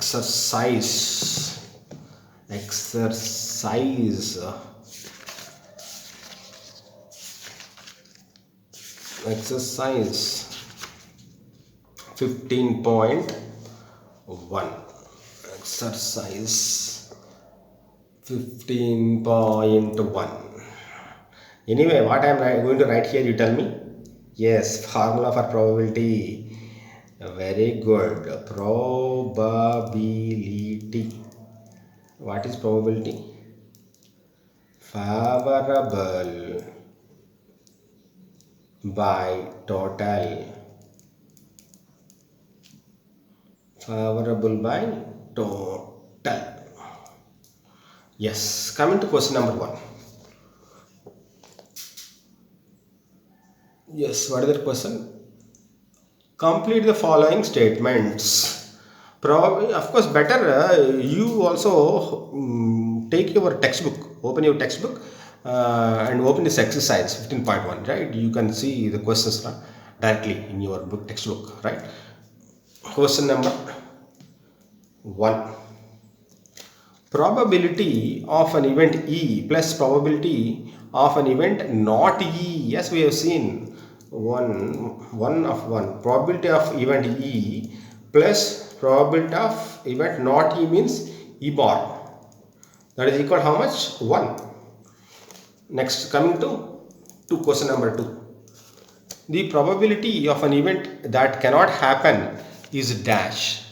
exercise exercise exercise 15.1. Exercise 15.1. Anyway, what I am going to write here, you tell me. Yes, formula for probability. Very good. Probability. What is probability? Favorable by total. Favorable by total. Yes, coming to question number 1. Yes, what is the question? Complete the following statements. Probably, of course, better you also take your textbook, open your textbook and open this exercise 15.1, right? You can see the questions directly in your book textbook, right? Question number 1. Probability of an event E plus probability of an event not E. Yes, we have seen one of one. Probability of event E plus probability of event not E means E bar. That is equal to how much? 1. Next, coming to question number 2. The probability of an event that cannot happen is dash.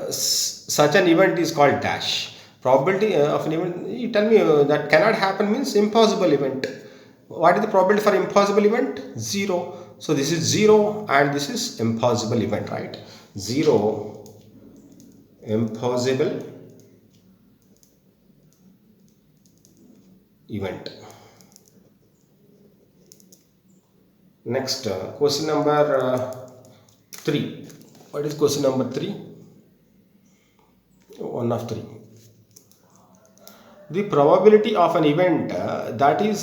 Such an event is called dash. Probability of an event, you tell me that cannot happen means impossible event. What is the probability for impossible event? 0. So this is 0 and this is impossible event, right? 0 impossible event. Next, question number 3. What is question number 3? 1 of 3. The probability of an event that is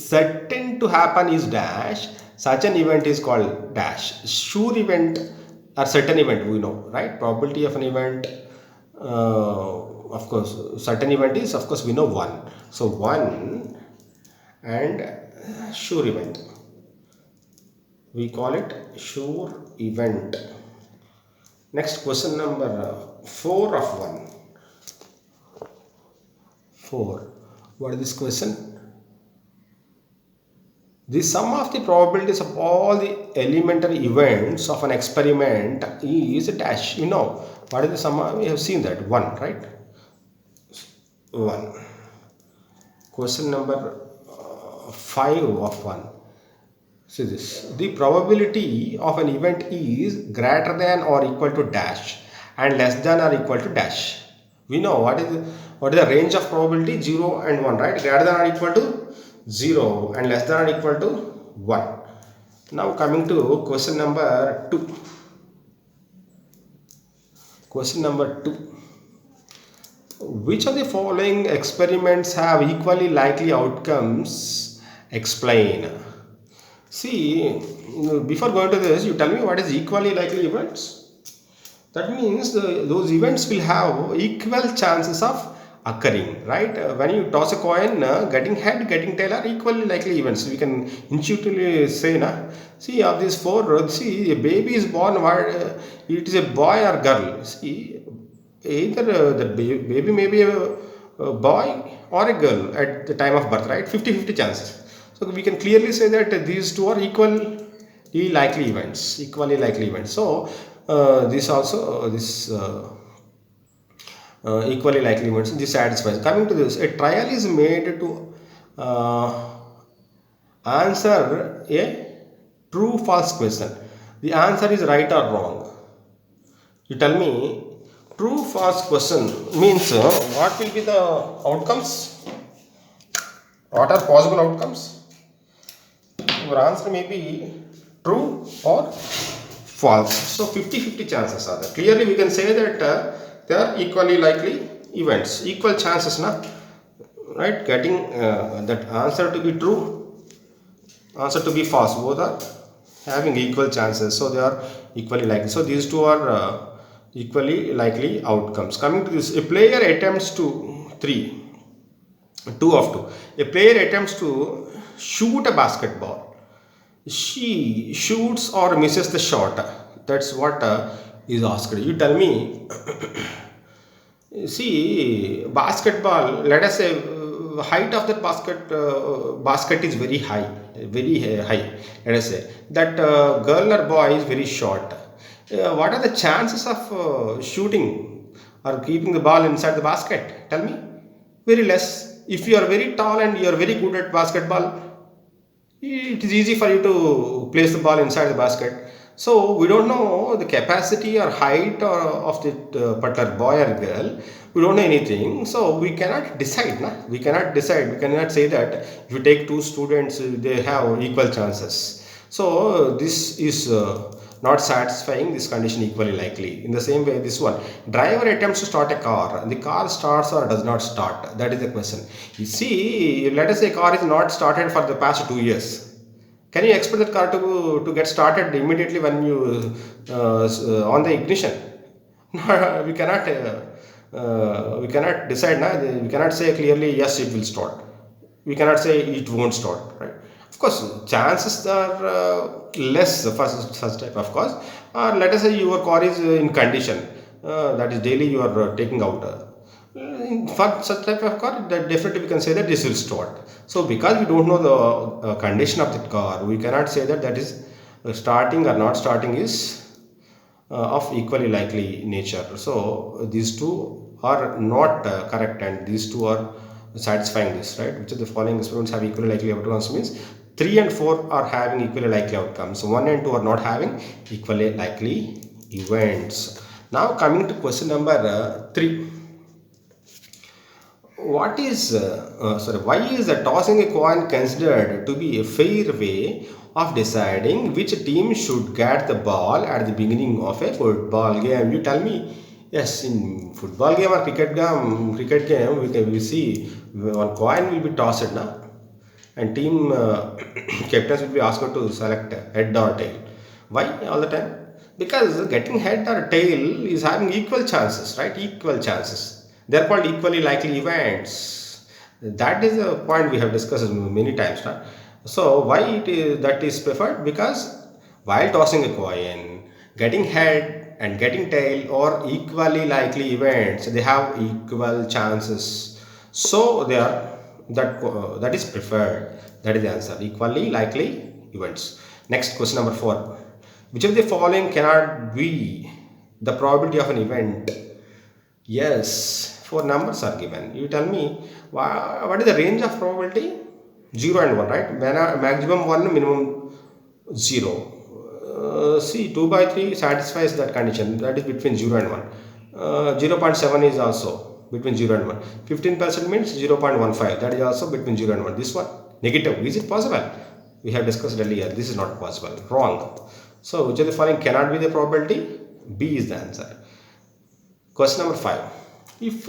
certain to happen is dash. Such an event is called dash. Sure event or certain event, we know, right? Probability of an event, of course, certain event is, of course, we know 1. So 1 and sure event. We call it sure event. Next, question number 4 of 1. 4. What is this question? The sum of the probabilities of all the elementary events of an experiment is dash. You know, what is the sum? We have seen that 1, right? 1. Question number 5 of 1. See this. The probability of an event is greater than or equal to dash and less than or equal to dash. We know what is the range of probability? 0 and 1, right? Greater than or equal to 0 and less than or equal to 1. Now coming to question number 2. Question number 2. Which of the following experiments have equally likely outcomes? Explain. See, before going to this, you tell me what is equally likely events. That means those events will have equal chances of occurring, right? When you toss a coin, getting head, getting tail are equally likely events. We can intuitively say, see, of these 4, see, a baby is born, it is a boy or girl. See, either the baby may be a boy or a girl at the time of birth, right? 50-50 chances. So we can clearly say that these two are equally likely events. So this also equally likely events. This satisfies. Coming to this, a trial is made to answer a true-false question. The answer is right or wrong. You tell me. True-false question means what will be the outcomes? What are possible outcomes? Your answer may be true or false. So 50-50 chances are there. Clearly we can say that they are equally likely events. Equal chances, right? Getting that answer to be true, answer to be false. Both are having equal chances. So they are equally likely. So these two are equally likely outcomes. Coming to this, a player attempts to three, two of two. A player attempts to shoot a basketball. She shoots or misses the shot. That's what is asked. You tell me. See, basketball. Let us say height of that basket is very high, very high. Let us say that girl or boy is very short. What are the chances of shooting or keeping the ball inside the basket? Tell me. Very less. If you are very tall and you are very good at basketball, it is easy for you to place the ball inside the basket. So we don't know the capacity or height or of the particular boy or girl. We don't know anything, so we cannot decide. Na? We cannot decide. We cannot say that if you take two students, they have equal chances. So this is not satisfying this condition equally likely. In the same way, this one driver attempts to start a car. The car starts or does not start. That is the question. You see, let us say car is not started for the past 2 years. Can you expect that car to get started immediately when you on the ignition? We cannot decide now. We cannot say clearly yes it will start. We cannot say it won't start, right? Of course, chances are less for such type of cars. Or let us say your car is in condition, that is daily you are taking out. For such type of car, that definitely we can say that this will start. So because we don't know the condition of the car, we cannot say that that is starting or not starting is of equally likely nature. So these two are not correct, and these two are satisfying this, right? Which of the following experiments have equally likely outcomes means 3 and 4 are having equally likely outcomes. 1 and 2 are not having equally likely events. Now coming to question number 3. Why is tossing a coin considered to be a fair way of deciding which team should get the ball at the beginning of a football game? You tell me. Yes, in football game or cricket game, we see one coin will be tossed now, and team captains will be asked to select head or tail. Why all the time? Because getting head or tail is having equal chances, right? Equal chances. They are called equally likely events. That is a point we have discussed many times, right? So why that is preferred? Because while tossing a coin, getting head and getting tail are equally likely events. They have equal chances. So they are that is preferred. That is the answer. Equally likely events. Next question number 4. Which of the following cannot be the probability of an event? Yes, 4 numbers are given. You tell me what is the range of probability? 0 and 1, right? Maximum 1, minimum 0. See, 2 by 3 satisfies that condition. That is between 0 and 1. 0.7 is also between 0 and 1. 15% means 0.15. That is also between 0 and 1. This one, negative. Is it possible? We have discussed earlier. This is not possible. Wrong. So, which of the following cannot be the probability? B is the answer. Question number 5. If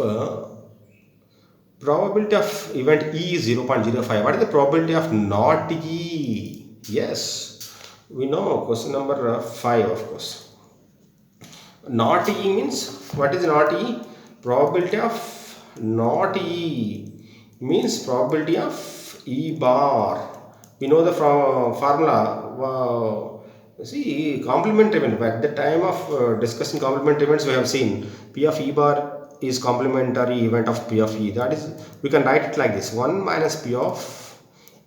probability of event E is 0.05, what is the probability of not E? Yes, we know. Question number 5, of course. Not E means, what is not E? Probability of not E means probability of E bar. We know the formula. See, complementary event. At the time of discussing complementary events, we have seen P of E bar is complementary event of P of E. That is, we can write it like this: 1 minus P of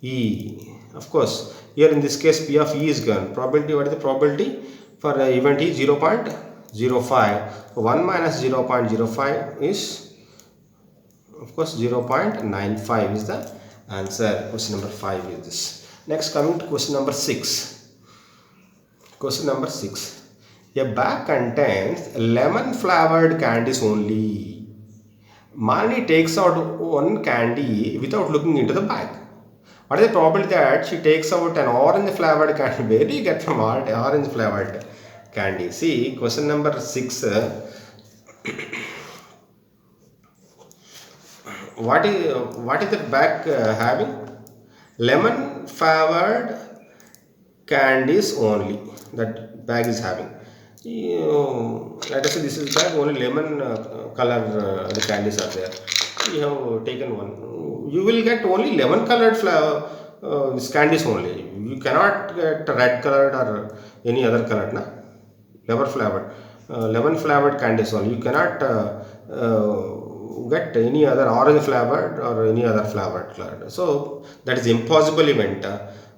E. Of course, here in this case, P of E is given. Probability, what is the probability for event E? 0.05. 1 minus 0.05 is, of course, 0.95 is the answer. Question number 5 is this. Next, coming to question number 6. Question number 6. A bag contains lemon flavored candies only. Malini takes out one candy without looking into the bag. What is the probability that she takes out an orange flavored candy? Where do you get from orange flavored candy? See, question number 6. What is the bag having? Lemon flavored candies only. That bag is having. Let us say this is bag, only lemon color the candies are there. You have taken one. You will get only lemon colored flower this candies only. You cannot get red colored or any other colored, na? Lemon flavored candies only. You cannot get any other orange flavored or any other flavored colored. So that is impossible event.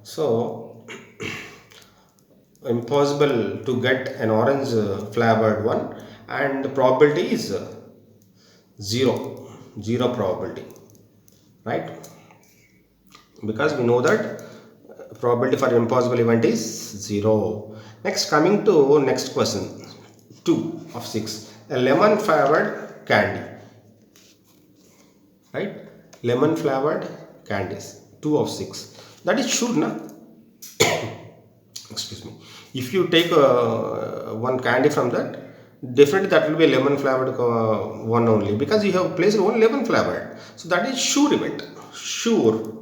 So impossible to get an orange flavored one, and the probability is zero, zero probability, right? Because we know that probability for impossible event is zero. Next, coming to next question, 2 of 6, a lemon flavored candy, right? Lemon flavored candies, 2 of 6, that is sure, na? Excuse me. If you take one candy from that, definitely that will be a lemon flavored one only, because you have placed one lemon flavored, so that is sure event, sure.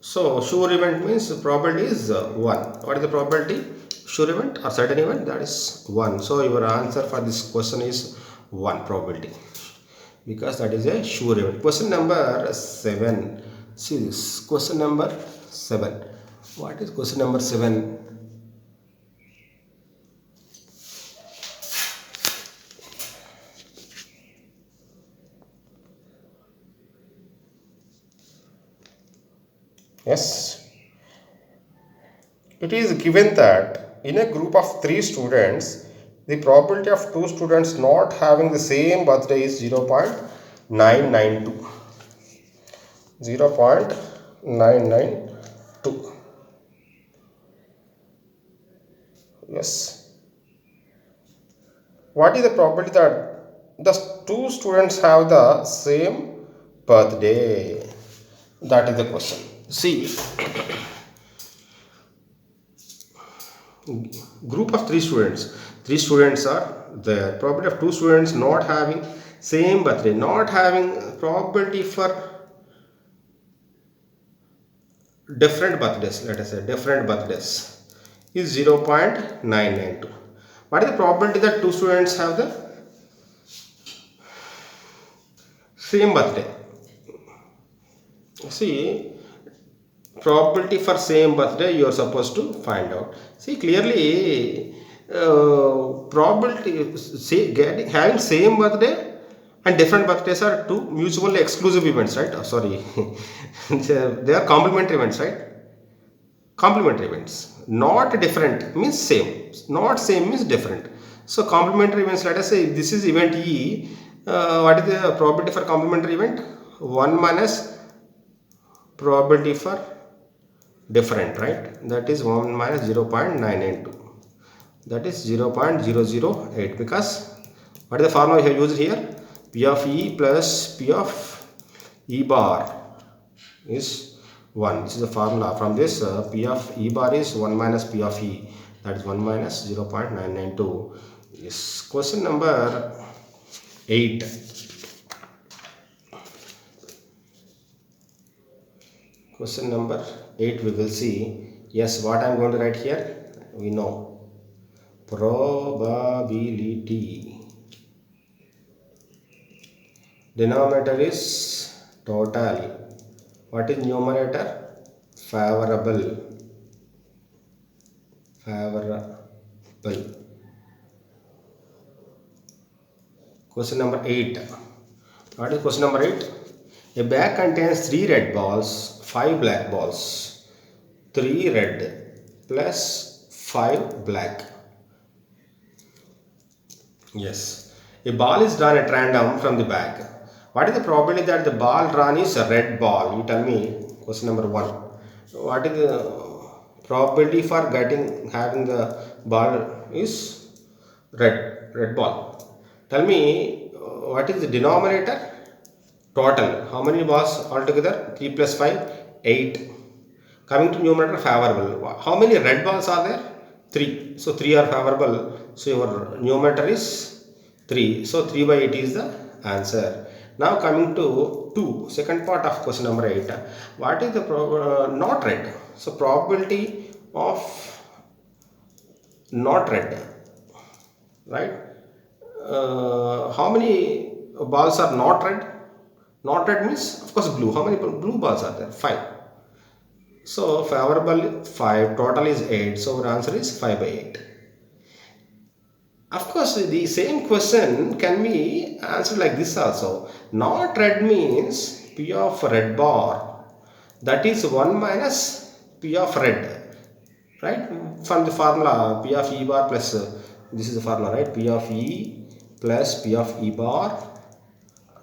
So sure event means probability is 1. What is the probability? Sure event or certain event, that is 1. So your answer for this question is 1 probability, because that is a sure event. Question number 7. See this question number 7. What is question number 7? Yes, it is given that in a group of 3 students, the probability of 2 students not having the same birthday is 0.992. 0.992. Yes. What is the probability that the 2 students have the same birthday? That is the question. See, group of 3 students. 3 students are the probability of 2 students not having same birthday, not having probability for different birthdays. Let us say different birthdays is 0.992. What is the probability that 2 students have the same birthday? See, probability for same birthday you are supposed to find out. See clearly, probability say getting having same birthday and different birthdays are two mutually exclusive events, right? Oh, sorry, they are complementary events, right? Complementary events, not different means same, not same means different. So complementary events, let us say this is event E. What is the probability for complementary event? 1 minus probability for different, right? That is 1 minus 0.992, that is 0.008, because what is the formula we have used here? P of E plus P of E bar is 1. This is the formula. From this, P of E bar is 1 minus P of E, that is 1 minus 0.992. Yes. Question number 8. Question number 8 we will see. Yes, what I am going to write here, we know. Probability. Denominator is total. What is numerator? Favorable. Favorable. Question number 8. What is question number 8? A bag contains 3 red balls, 5 black balls. 3 red plus 5 black. Yes. A ball is drawn at random from the bag. What is the probability that the ball drawn is a red ball? You tell me. Question number 1. What is the probability for having the ball is red ball? Tell me what is the denominator? Total. How many balls altogether? 3 plus 5, 8. Coming to numerator, favorable. How many red balls are there? 3. So 3 are favorable. So your numerator is 3. So 3 by 8 is the answer. Now coming to 2, second part of question number 8. What is the not red? So probability of not red. right? How many balls are not red? Not red means of course blue. How many blue balls are there? 5. So favorable 5, total is 8. So our answer is 5 by 8. Of course, the same question can be answered like this also. Not red means P of red bar, that is 1 minus P of red, right? From the formula P of E bar plus, this is the formula, right? P of E plus P of E bar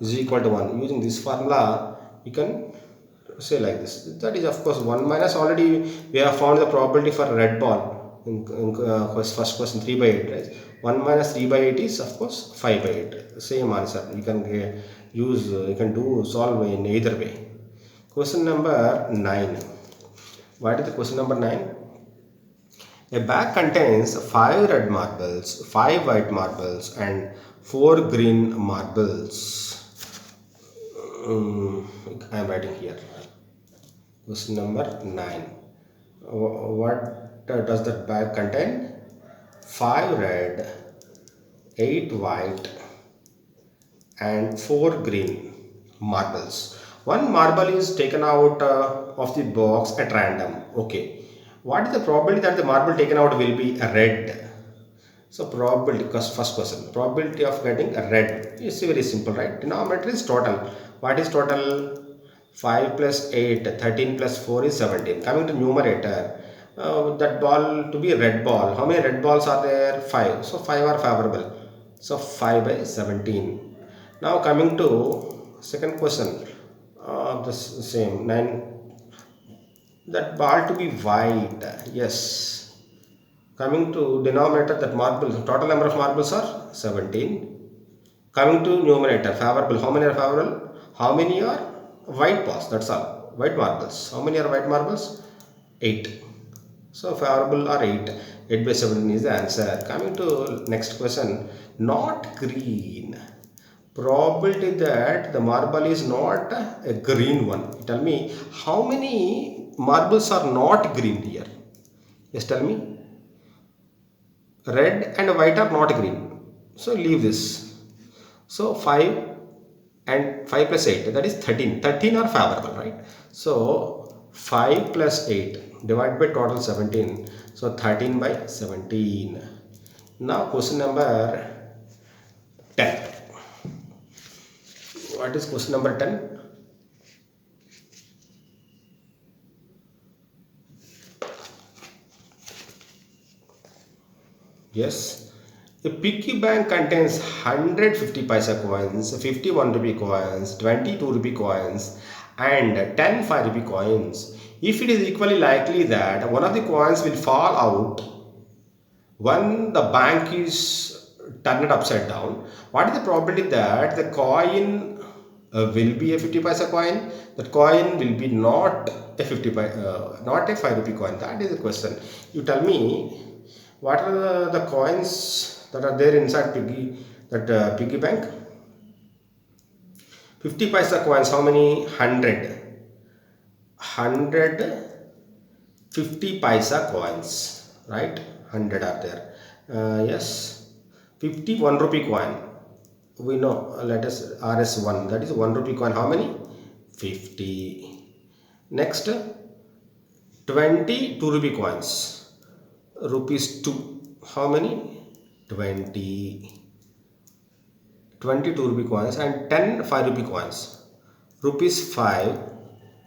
is equal to 1. Using this formula, you can say like this. That is of course 1 minus, already we have found the probability for red ball in first question 3 by 8, right? 1 minus 3 by 8 is of course 5 by 8. Same answer. You can use, you can do solve in either way. Question number 9. What is the question number 9? A bag contains 5 red marbles, 5 white marbles and 4 green marbles. I am writing here. Question number 9. What does that bag contain? 5 red, 8 white and 4 green marbles. One marble is taken out of the box at random. Okay. What is the probability that the marble taken out will be a red? So probability, first question, probability of getting a red is very simple, right? Denominator is total. What is total? 5 plus 8, 13 plus 4 is 17. Coming to numerator, that ball to be a red ball. How many red balls are there? 5. So 5 are favorable. So 5 by 17. Now coming to second question, the same 9. That ball to be white. Yes. Coming to denominator, that marble, total number of marbles are 17. Coming to numerator, favorable. How many are favorable? How many are white balls? That's all. White marbles. How many are white marbles? 8. So favorable are 8. 8 by 17 is the answer. Coming to next question. Not green. Probability that the marble is not a green one. Tell me how many marbles are not green here. Yes, tell me. Red and white are not green. So leave this. So 5 and 5 plus 8, that is 13. 13 are favorable, right? So 5 plus 8 divided by total 17. So 13 by 17. Now question number 10. What is question number 10? Yes. A piggy bank contains 150 paisa coins, 51 rupee coins, 22 rupee coins and 10 5 rupee coins. If it is equally likely that one of the coins will fall out when the bank is turned upside down, what is the probability that the coin will be a 50 paisa coin? That coin will be not a not a 5 rupee coin. That is the question. You tell me, what are the coins that are there inside piggy bank? 50 paisa coins. How many? 100. 50 paisa coins, right? 100 are there. Yes. 51 rupee coin. We know. Let us RS1. That is 1 rupee coin. How many? 50. Next, 22 rupee coins. Rupees 2. How many? 20. 22 rupee coins and 10 5 rupee coins. Rupees 5.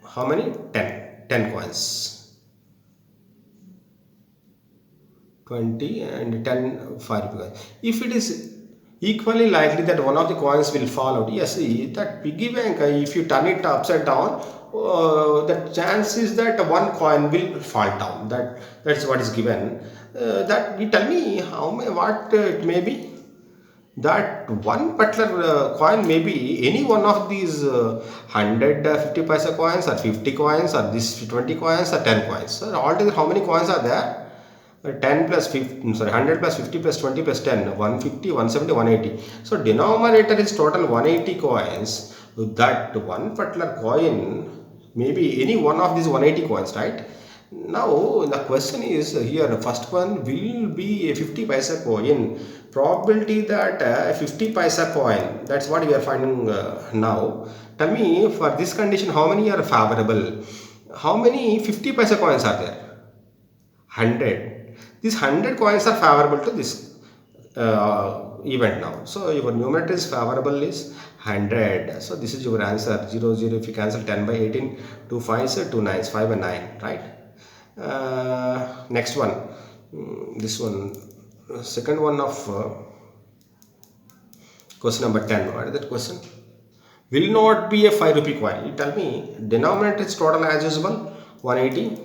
How many? 10. 10 coins. 20 and 10 5 rupee coins. If it is equally likely that one of the coins will fall out, yes, that piggy bank, if you turn it upside down, the chance is that one coin will fall down. That's what is given. That you tell me what it may be. That one particular coin may be any one of these 100 50 paisa coins or 50 coins or this 20 coins or 10 coins. So altogether how many coins are there? 10 plus 50, sorry, 100 plus 50 plus 20 plus 10, 150, 170, 180. So denominator is total 180 coins. That one particular coin may be any one of these 180 coins, right? Now the question is here, the first one will be a 50 paisa coin. probability that 50 paisa coin, that's what we are finding now. Tell me, for this condition, how many are favorable? How many 50 paisa coins are there? 100. These 100 coins are favorable to this event now. So your numerator is favorable is 100. So this is your answer. 0 0, if you cancel 10 by 18, 2 5s, 2 9s, 5 and 9, right? Next one. This one, second one of question number 10. What is that question? Will not be a 5 rupee coin. You tell me, denominator is total as usual 180.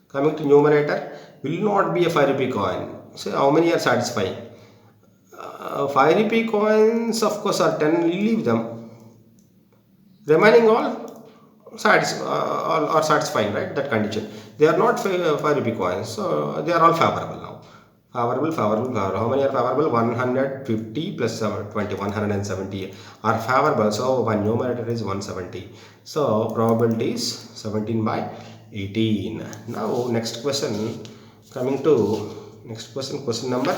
Coming to numerator, will not be a 5 rupee coin. So how many are satisfying? 5 rupee coins, of course, are 10. Leave them. Remaining all are satisfying, right? That condition. They are not 5 rupee coins, so they are all favorable now. Favorable, favorable, favorable. How many are favorable? 150 plus 20, 170 are favorable. So one numerator is 170. So probability is 17 by 18. Now next question. Coming to next question, question number